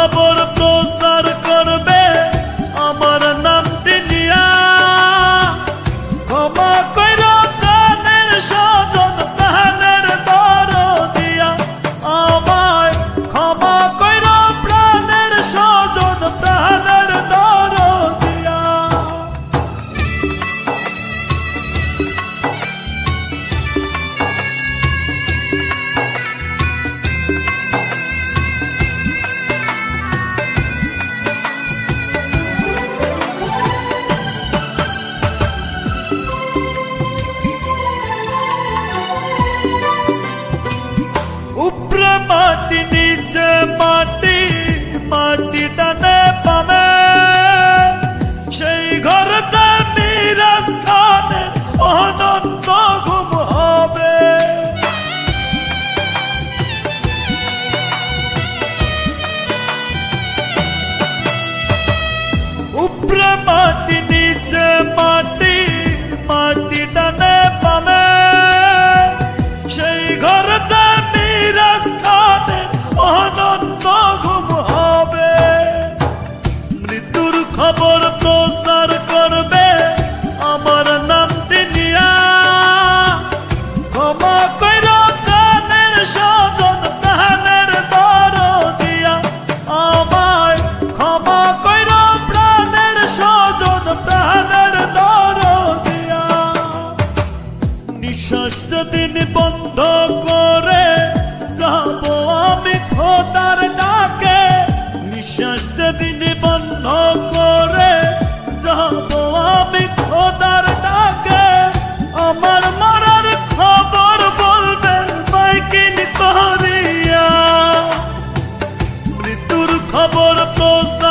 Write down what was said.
খবর প্রচার করবে আমার নামটি নিয়া। ক্ষমা কইরা প্রাণের স্বজন প্রাণের দরদিয়া, আমায় ক্ষমা কইরা প্রাণের স্বজন প্রাণের দরদিয়া। উপরে মাটি নিচে মাটি, মাটি টানে পামে, সেই ঘরটা মিরাজ খানের অনন্ত ঘুম হবে। উপরে মাটি নিচে মাটি, মাটি টানে পামে, সেই ঘরটা মিরাজ খানের অনন্ত ঘুম হবে। মৃত্যুর খবর প্রচার করবে আমার নামটি নিয়া। ক্ষমা কইরা প্রাণের স্বজন প্রাণের দরদিয়া, আমায় ক্ষমা কইরা প্রাণের স্বজন প্রাণের দরদিয়া। নিঃশ্বাস যেদিন বন্ধ করে যাব আমি খোদার ডাকে, নিঃশ্বাস যেদিন বন্ধ করে যাব আমি খোদার ডাকে, আমার মরার খবর বলবে মাইকিন করিয়া। মৃত্যুর খবর প্রচার